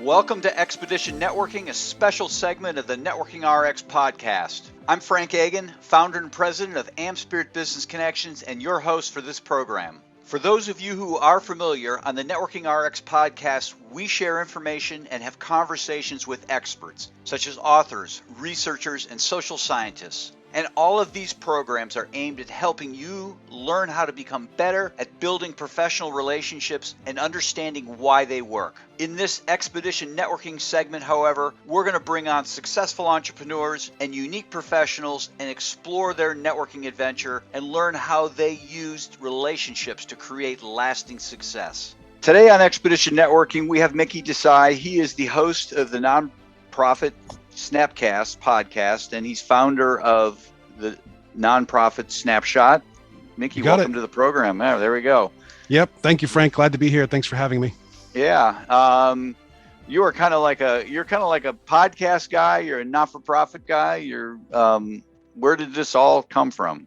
Welcome to Expedition Networking, a special segment of the Networking RX podcast. I'm Frank Agan, founder and president of AmSpirit Business Connections, and your host for this program. For those of you who are familiar, on the Networking RX podcast, we share information and have conversations with experts, such as authors, researchers, and social scientists. And all of these programs are aimed at helping you learn how to become better at building professional relationships and understanding why they work. In this Expedition Networking segment, however, we're going to bring on successful entrepreneurs and unique professionals and explore their networking adventure and learn how they used relationships to create lasting success. Today on Expedition Networking, we have Mickey Desai. He is the host of the nonprofit Snapcast podcast, and he's founder of the nonprofit Snapshot. Mickey, welcome to the program. Oh, there we go. Yep. Thank you, Frank. Glad to be here. Thanks for having me. Yeah. You're kind of like a podcast guy. You're a not-for-profit guy. Where did this all come from?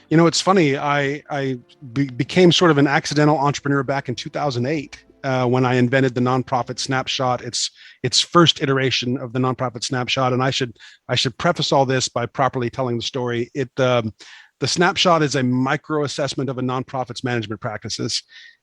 You know, it's funny. I became sort of an accidental entrepreneur back in 2008. When I invented the nonprofit Snapshot, its first iteration of the nonprofit Snapshot, and I should preface all this by properly telling the story. The Snapshot is a micro assessment of a nonprofit's management practices,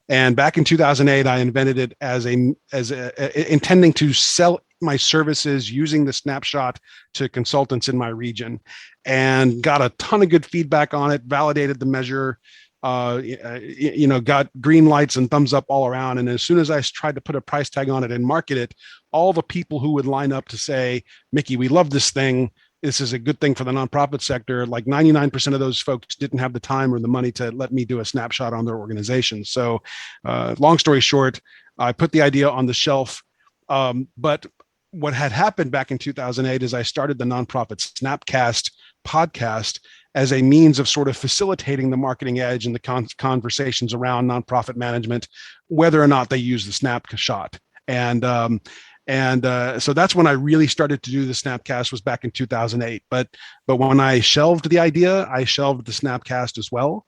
and back in 2008, I invented it as intending to sell my services using the Snapshot to consultants in my region, and got a ton of good feedback on it. Validated the measure. Got green lights and thumbs up all around. And as soon as I tried to put a price tag on it and market it, all the people who would line up to say, Mickey, we love this thing. This is a good thing for the nonprofit sector. Like 99% of those folks didn't have the time or the money to let me do a snapshot on their organization. So long story short, I put the idea on the shelf. But what had happened back in 2008 is I started the nonprofit Snapcast podcast as a means of sort of facilitating the marketing edge and the conversations around nonprofit management, whether or not they use the Snapshot. And so that's when I really started to do the Snapcast, was back in 2008. But when I shelved the idea, I shelved the Snapcast as well.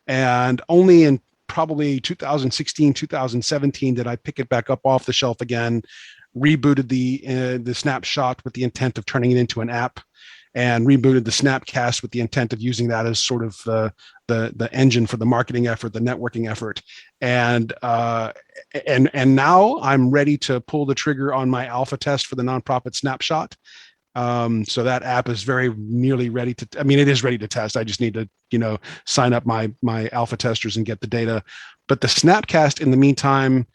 And only in probably 2016, 2017 did I pick it back up off the shelf again, rebooted the Snapshot with the intent of turning it into an app, and rebooted the Snapcast with the intent of using that as sort of the engine for the marketing effort, the networking effort. And now I'm ready to pull the trigger on my alpha test for the nonprofit Snapshot. So that app is very nearly ready to, it is ready to test. I just need to, sign up my alpha testers and get the data. But the Snapcast in the meantime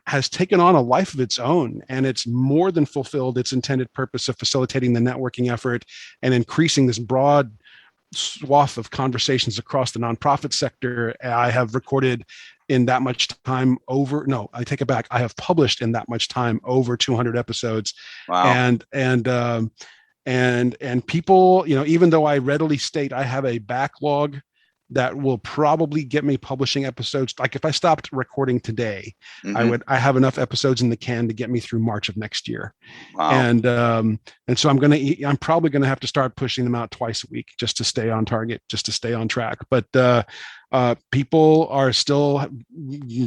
has taken on a life of its own, and it's more than fulfilled its intended purpose of facilitating the networking effort and increasing this broad swath of conversations across the nonprofit sector. I have recorded in that much time I take it back. I have published in that much time over 200 episodes. Wow. And people, even though I readily state I have a backlog that will probably get me publishing episodes. Like if I stopped recording today, mm-hmm. I have enough episodes in the can to get me through March of next year. Wow. And so I'm probably going to have to start pushing them out twice a week just to stay on target, just to stay on track. But people are still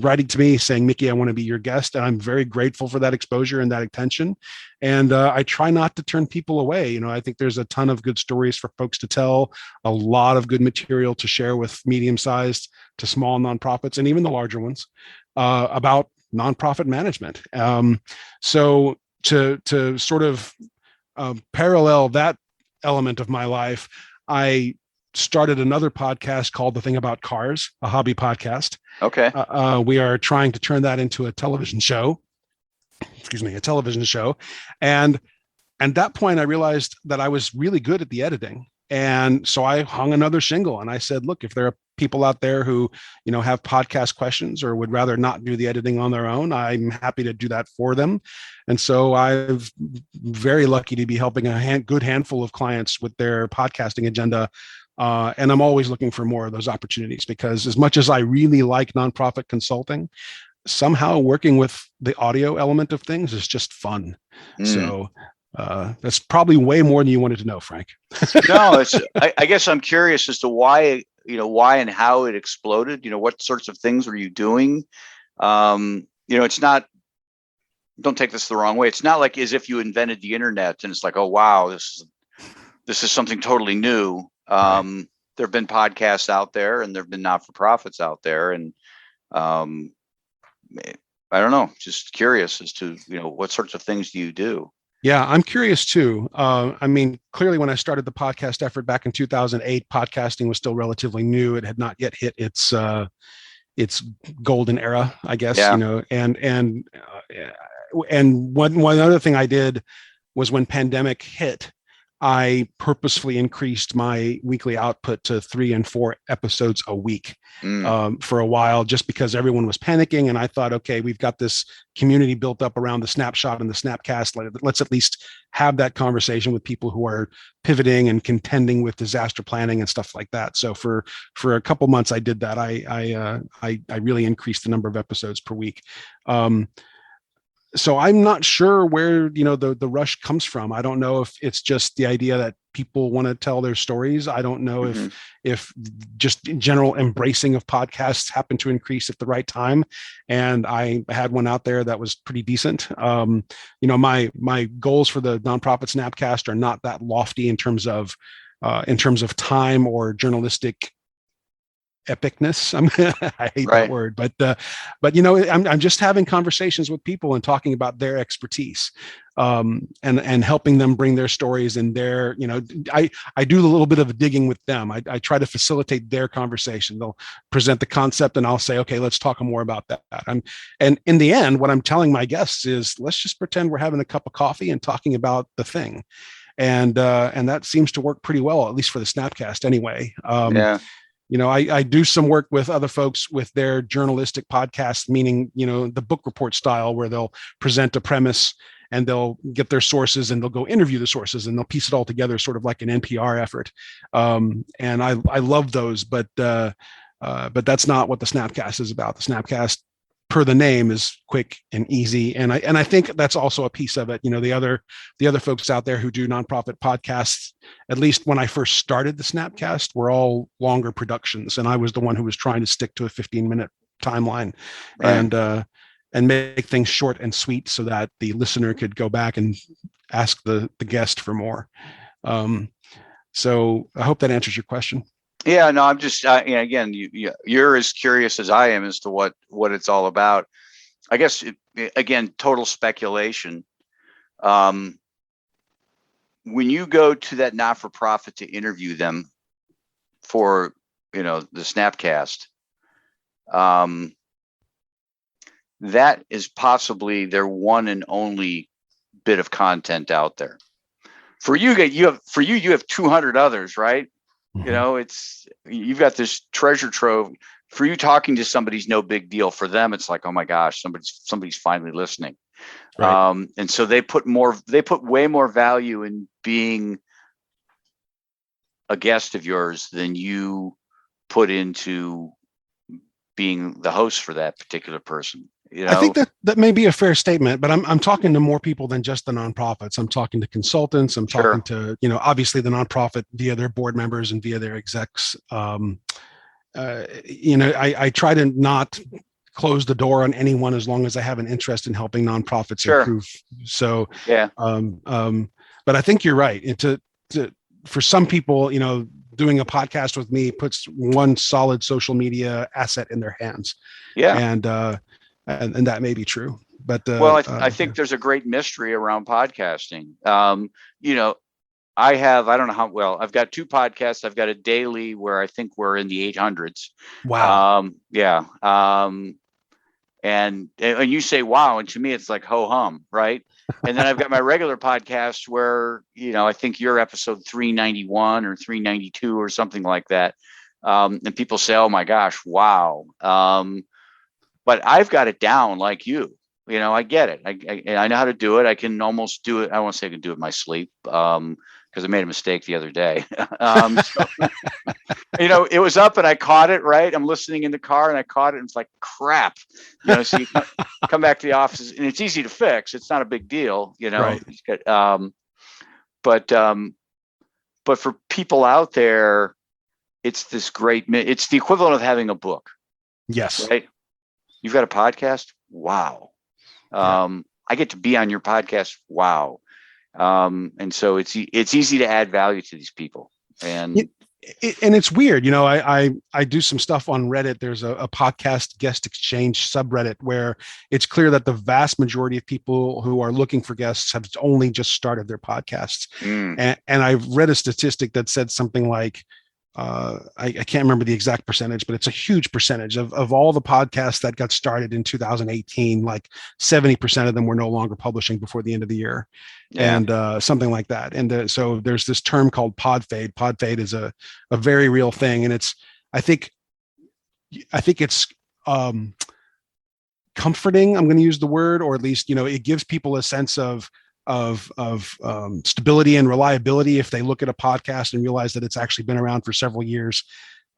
writing to me saying, Mickey, I want to be your guest. And I'm very grateful for that exposure and that attention. And I try not to turn people away. I think there's a ton of good stories for folks to tell, a lot of good material to share with medium-sized to small nonprofits and even the larger ones about nonprofit management. So to sort of parallel that element of my life, I started another podcast called The Thing About Cars, a hobby podcast. Okay. We are trying to turn that into a television show. And at that point, I realized that I was really good at the editing. And so I hung another shingle and I said, look, if there are people out there who, have podcast questions or would rather not do the editing on their own, I'm happy to do that for them. And so I'm very lucky to be helping a good handful of clients with their podcasting agenda. And I'm always looking for more of those opportunities, because as much as I really like nonprofit consulting, somehow working with the audio element of things is just fun. So that's probably way more than you wanted to know, Frank. No, I guess I'm curious as to why and how it exploded. What sorts of things were you doing? It's not don't take this the wrong way. It's not like as if you invented the internet and it's like, oh, wow, this is something totally new. Right. There have been podcasts out there and there have been not-for-profits out there. And I don't know, just curious as to, what sorts of things do you do? Yeah, I'm curious too. I mean, clearly when I started the podcast effort back in 2008, podcasting was still relatively new. It had not yet hit its golden era, I guess, Yeah. And one other thing I did was when pandemic hit, I purposefully increased my weekly output to 3 and 4 episodes a week for a while, just because everyone was panicking. And I thought, okay, we've got this community built up around the Snapshot and the Snapcast. Let's at least have that conversation with people who are pivoting and contending with disaster planning and stuff like that. So for a couple months, I did that. I really increased the number of episodes per week. So I'm not sure where the rush comes from. I don't know if it's just the idea that people want to tell their stories. I don't know if just general embracing of podcasts happened to increase at the right time. And I had one out there that was pretty decent. My goals for the nonprofit Snapcast are not that lofty in terms of time or journalistic epicness. I hate that word, but I'm just having conversations with people and talking about their expertise, and helping them bring their stories and their, I do a little bit of digging with them. I try to facilitate their conversation. They'll present the concept and I'll say, okay, let's talk more about that. And in the end, what I'm telling my guests is, let's just pretend we're having a cup of coffee and talking about the thing. And that seems to work pretty well, at least for the Snapcast anyway. I do some work with other folks with their journalistic podcasts, meaning, the book report style, where they'll present a premise and they'll get their sources and they'll go interview the sources and they'll piece it all together, sort of like an NPR effort. And I love those, but that's not what the Snapcast is about. The Snapcast, per the name, is quick and easy. And I think that's also a piece of it. The other folks out there who do nonprofit podcasts, at least when I first started the Snapcast, were all longer productions. And I was the one who was trying to stick to a 15-minute timeline, and make things short and sweet so that the listener could go back and ask the guest for more. So I hope that answers your question. Yeah, no, I'm just, again, you're as curious as I am as to what it's all about. I guess, again, total speculation. When you go to that not-for-profit to interview them for, the Snapcast, that is possibly their one and only bit of content out there. For you, you have 200 others, right? You've got this treasure trove. For you, talking to somebody's no big deal. For them, it's like, oh my gosh, somebody's finally listening. Right. And so they put way more value in being a guest of yours than you put into being the host for that particular person. I think that may be a fair statement, but I'm talking to more people than just the nonprofits. I'm talking to consultants. I'm talking to, obviously the nonprofit via their board members and via their execs. I try to not close the door on anyone as long as I have an interest in helping nonprofits improve. So, but I think you're right. For some people, doing a podcast with me puts one solid social media asset in their hands. Yeah. And that may be true, but I think there's a great mystery around podcasting. I don't know how well, I've got 2 podcasts. I've got a daily where I think we're in the 800s. Wow. And you say, wow. And to me, it's like ho hum. Right. And then I've got my regular podcast where, I think you're episode 391 or 392 or something like that. And people say, oh my gosh, wow. But I've got it down like you. I get it. I know how to do it. I can almost do it. I won't say I can do it in my sleep because I made a mistake the other day. It was up and I caught it, right? I'm listening in the car and I caught it and it's like, crap. So you come back to the office and it's easy to fix. It's not a big deal, Right. But for people out there, it's this it's the equivalent of having a book. Yes. Right. You've got a podcast? Wow. I get to be on your podcast. Wow. And so it's easy to add value to these people. And and it's weird, I do some stuff on Reddit. There's a podcast guest exchange subreddit where it's clear that the vast majority of people who are looking for guests have only just started their podcasts. And I've read a statistic that said something like, I can't remember the exact percentage, but it's a huge percentage of all the podcasts that got started in 2018. Like 70% of them were no longer publishing before the end of the year, and something like that. And so there's this term called pod fade. Pod fade is a very real thing, and I think it's comforting. I'm going to use the word, or at least it gives people a sense of stability and reliability if they look at a podcast and realize that it's actually been around for several years.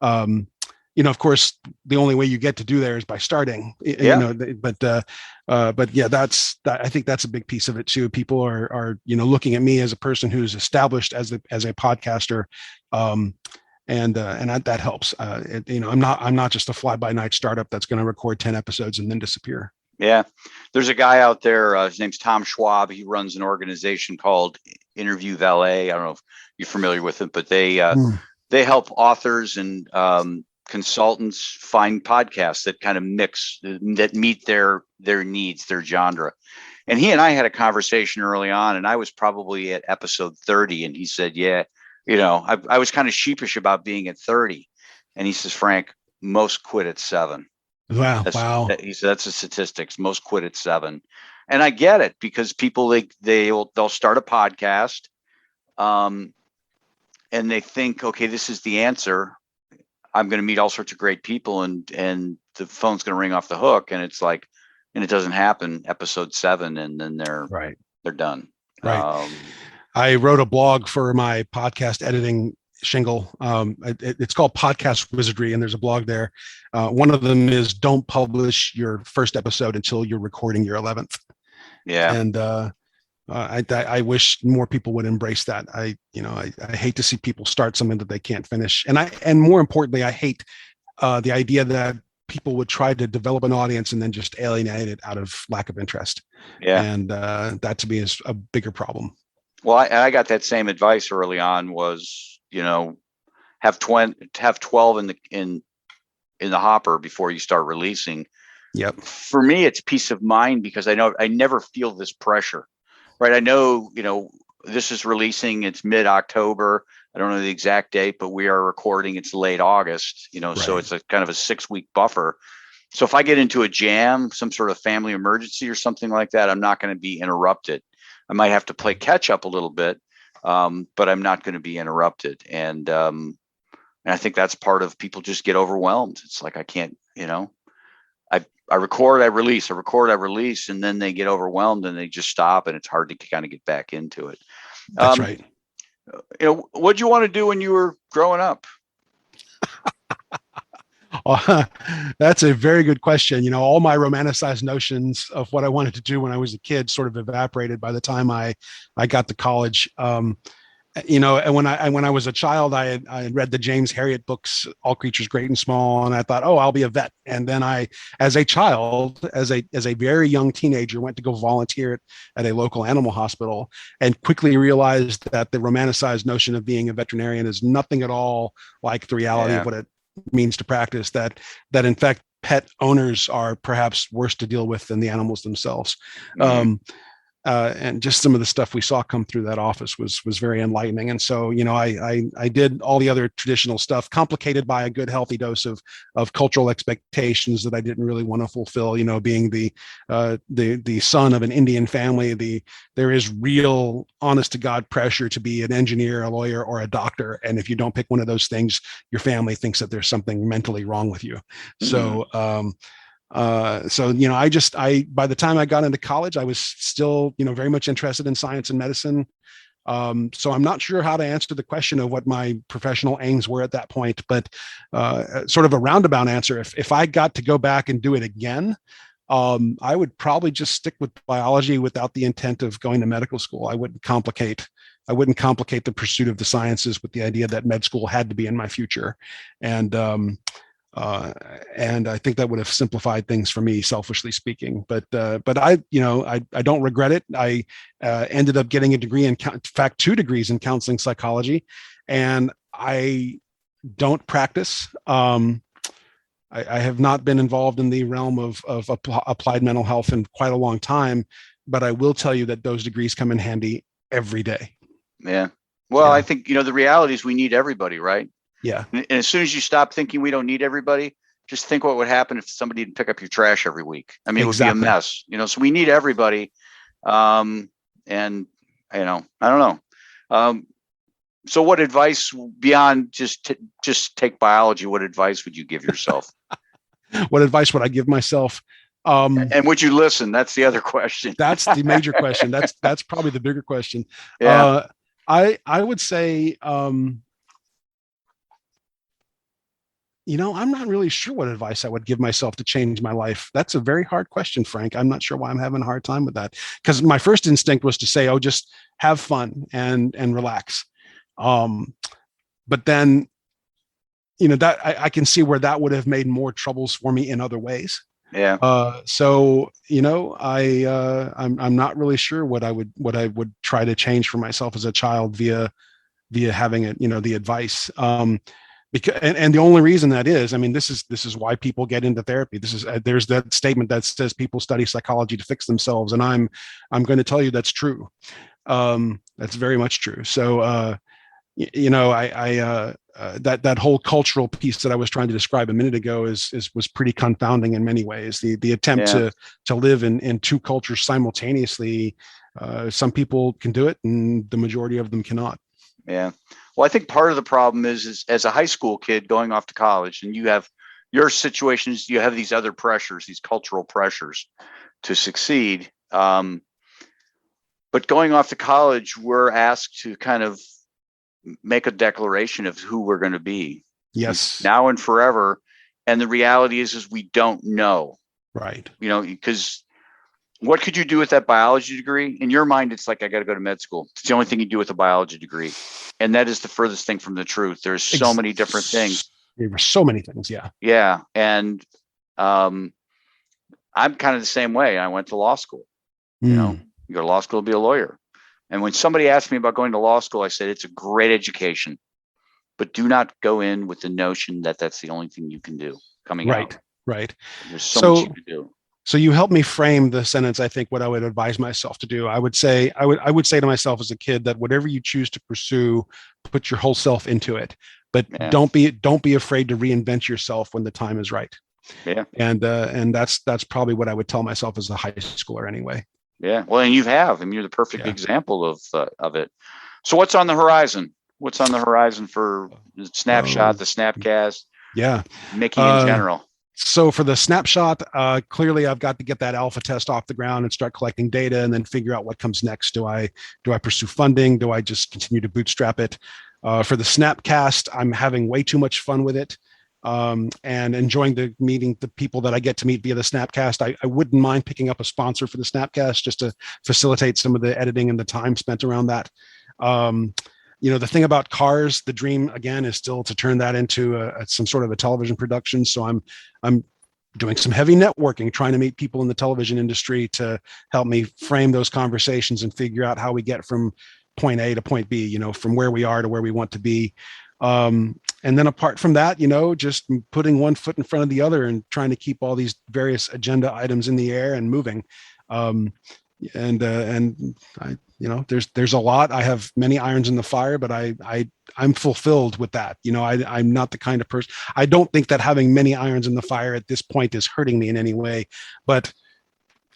Of course, the only way you get to do there is by starting. But yeah, I think that's a big piece of it too. People are looking at me as a person who's established as a podcaster, and that helps. I'm not just a fly by night startup that's going to record 10 episodes and then disappear. Yeah, there's a guy out there. His name's Tom Schwab. He runs an organization called Interview Valet. I don't know if you're familiar with it, but they help authors and consultants find podcasts that kind of mix, that meet their needs, their genre. And he and I had a conversation early on, and I was probably at episode 30, and he said, "Yeah, I was kind of sheepish about being at 30," and he says, "Frank, most quit at 7." Wow. He said that's the statistics. Most quit at 7, and I get it, because people they'll start a podcast, and they think, okay, this is the answer. I'm going to meet all sorts of great people, and the phone's going to ring off the hook, and it's like, and it doesn't happen. Episode 7, and then they're done. Right. I wrote a blog for my podcast editing shingle. It's called Podcast Wizardry, and there's a blog there. One of them is, don't publish your first episode until you're recording your 11th. Yeah. And I wish more people would embrace that. I hate to see people start something that they can't finish. And more importantly, I hate the idea that people would try to develop an audience and then just alienate it out of lack of interest. Yeah. And that to me is a bigger problem. Well, I got that same advice early on, was, have 12 in the hopper before you start releasing. Yep. For me, it's peace of mind, because I know I never feel this pressure, right? I know, this is releasing, it's mid-October. I don't know the exact date, but we are recording, it's late August, Right. So it's a kind of a 6-week buffer. So if I get into a jam, some sort of family emergency or something like that, I'm not going to be interrupted. I might have to play catch up a little bit, but I'm not going to be interrupted. And I think that's part of, people just get overwhelmed. It's like, I can't, I record, I release, I record, I release, and then they get overwhelmed and they just stop, and it's hard to kind of get back into it. That's right. What'd you want to do when you were growing up? That's a very good question. All my romanticized notions of what I wanted to do when I was a kid sort of evaporated by the time I got to college. And when I was a child, I had read the James Herriot books, All Creatures Great and Small, and I thought, oh, I'll be a vet. And then as a child, as a very young teenager, went to go volunteer at a local animal hospital, and quickly realized that the romanticized notion of being a veterinarian is nothing at all like the reality of what it means to practice. That in fact, pet owners are perhaps worse to deal with than the animals themselves. Mm-hmm. And just some of the stuff we saw come through that office was very enlightening. And so, I did all the other traditional stuff, complicated by a good, healthy dose of cultural expectations that I didn't really want to fulfill. Being the son of an Indian family, there is real, honest to God pressure to be an engineer, a lawyer, or a doctor. And if you don't pick one of those things, your family thinks that there's something mentally wrong with you. Mm-hmm. So, by the time I got into college, I was still, very much interested in science and medicine. So I'm not sure how to answer the question of what my professional aims were at that point, but sort of a roundabout answer. If I got to go back and do it again, I would probably just stick with biology without the intent of going to medical school. I wouldn't complicate the pursuit of the sciences with the idea that med school had to be in my future. And And I think that would have simplified things for me, selfishly speaking. But I don't regret it. I ended up getting a degree in fact, 2 degrees in counseling psychology, and I don't practice. I have not been involved in the realm of applied mental health in quite a long time, but I will tell you that those degrees come in handy every day. Yeah. Well, Yeah. I think, the reality is we need everybody, right? Yeah. And as soon as you stop thinking we don't need everybody, just think what would happen if somebody didn't pick up your trash every week. I mean, Exactly. It would be a mess, so we need everybody. And, I don't know. So what advice beyond just take biology, what advice would you give yourself? What advice would I give myself? And would you listen? That's the other question. That's the major question. That's probably the bigger question. Yeah. I would say, I'm not really sure what advice I would give myself to change my life. That's a very hard question, Frank. I'm not sure why I'm having a hard time with that, because my first instinct was to say, oh, just have fun and relax. But then, that I can see where that would have made more troubles for me in other ways. Yeah. So I'm not really sure what I would try to change for myself as a child via having it, the advice. Because and the only reason that is, I mean, this is why people get into therapy. There's that statement that says people study psychology to fix themselves, and I'm going to tell you that's true. That's very much true. So that whole cultural piece that I was trying to describe a minute ago was pretty confounding in many ways. The attempt to live in 2 cultures simultaneously. Some people can do it, and the majority of them cannot. Yeah. Well, I think part of the problem is as a high school kid going off to college, and you have your situations, you have these other pressures, these cultural pressures to succeed. But going off to college, we're asked to kind of make a declaration of who we're going to be. Yes. Now and forever. And the reality is we don't know. Right. Because what could you do with that biology degree? In your mind, it's like, I got to go to med school. It's the only thing you do with a biology degree. And that is the furthest thing from the truth. There's so many different things. There were so many things. Yeah. Yeah. And I'm kind of the same way. I went to law school. You go to law school to be a lawyer. And when somebody asked me about going to law school, I said, it's a great education, but do not go in with the notion that that's the only thing you can do coming out. Right. There's so much you can do. So you helped me frame the sentence. I think what I would advise myself to do, I would say to myself as a kid that whatever you choose to pursue, put your whole self into it, but don't be afraid to reinvent yourself when the time is right. Yeah. And that's probably what I would tell myself as a high schooler anyway. Yeah. Well, and you have, I mean, you're the perfect example of it. So what's on the horizon? What's on the horizon for the Snapshot, the Snapcast? Yeah. Mickey in general. So for the Snapshot, clearly I've got to get that alpha test off the ground and start collecting data, and then figure out what comes next. Do I pursue funding? Do I just continue to bootstrap it? For the Snapcast, I'm having way too much fun with it, and enjoying meeting the people that I get to meet via the Snapcast. I wouldn't mind picking up a sponsor for the Snapcast just to facilitate some of the editing and the time spent around that. The thing about cars, the dream again is still to turn that into some sort of a television production. So I'm doing some heavy networking, trying to meet people in the television industry to help me frame those conversations and figure out how we get from point A to point B, from where we are to where we want to be. And then apart from that, just putting one foot in front of the other and trying to keep all these various agenda items in the air and moving. And I, there's a lot. I have many irons in the fire, but I'm fulfilled with that. I'm not the kind of person. I don't think that having many irons in the fire at this point is hurting me in any way. But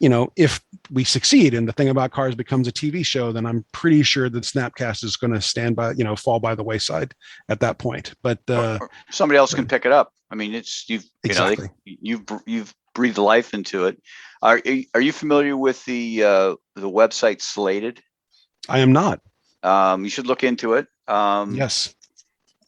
if we succeed and the thing about cars becomes a TV show, then I'm pretty sure that Snapcast is going to fall by the wayside at that point. But or somebody else can pick it up. I mean, you've breathed life into it. Are you familiar with the website Slated? I am not. You should look into it. Yes.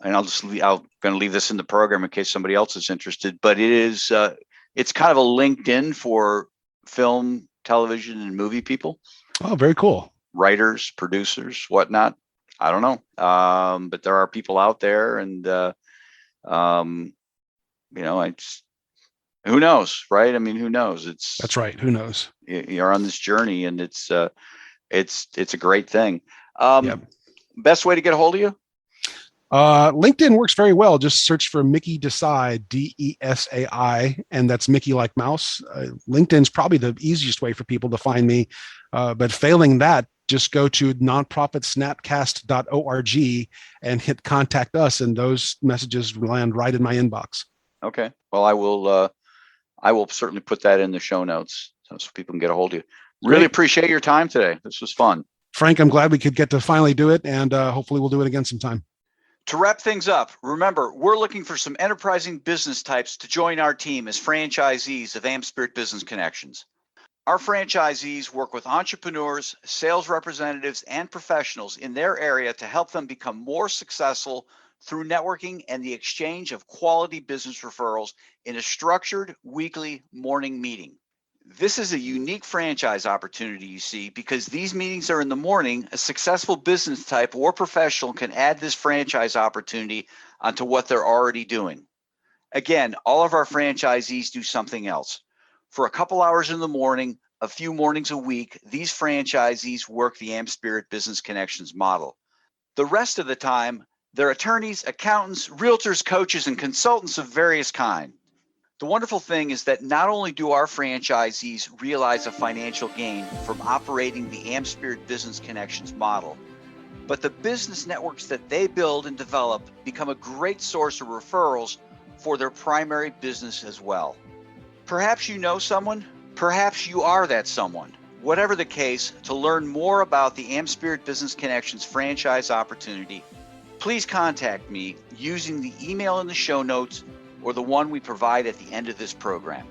And I'm going to leave this in the program in case somebody else is interested. But it's kind of a LinkedIn for film, television, and movie people. Oh, very cool. Writers, producers, whatnot. I don't know. But there are people out there, and who knows, right? I mean, who knows? That's right. Who knows? You're on this journey, and it's a great thing. Yep. Best way to get a hold of you? LinkedIn works very well. Just search for Mickey Desai, Desai, and that's Mickey like mouse. LinkedIn's probably the easiest way for people to find me. But failing that, just go to nonprofitsnapcast.org and hit contact us, and those messages land right in my inbox. Okay. Well, I will certainly put that in the show notes so people can get a hold of you. Really appreciate your time today. This was fun. Frank, I'm glad we could get to finally do it, and hopefully we'll do it again sometime. To wrap things up, remember, we're looking for some enterprising business types to join our team as franchisees of AmSpirit Business Connections. Our franchisees work with entrepreneurs, sales representatives, and professionals in their area to help them become more successful through networking and the exchange of quality business referrals in a structured weekly morning meeting. This is a unique franchise opportunity, you see, because these meetings are in the morning. A successful business type or professional can add this franchise opportunity onto what they're already doing. Again, all of our franchisees do something else. For a couple hours in the morning, a few mornings a week, these franchisees work the AmSpirit Business Connections model. The rest of the time, they're attorneys, accountants, realtors, coaches, and consultants of various kinds. The wonderful thing is that not only do our franchisees realize a financial gain from operating the AmSpirit Business Connections model, but the business networks that they build and develop become a great source of referrals for their primary business as well. Perhaps you know someone, perhaps you are that someone. Whatever the case, to learn more about the AmSpirit Business Connections franchise opportunity, please contact me using the email in the show notes or the one we provide at the end of this program.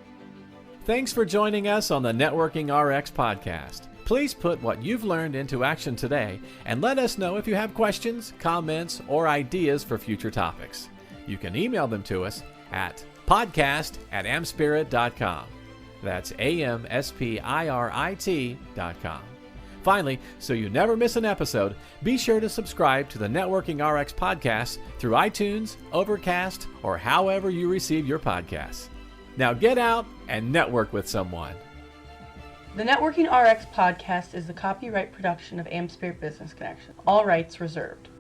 Thanks for joining us on the Networking RX podcast. Please put what you've learned into action today and let us know if you have questions, comments, or ideas for future topics. You can email them to us at podcast@amspirit.com. That's AmSpirit.com. Finally, so you never miss an episode, be sure to subscribe to the Networking RX podcast through iTunes, Overcast, or however you receive your podcasts. Now get out and network with someone. The Networking RX podcast is the copyright production of AmSpirit Business Connection. All rights reserved.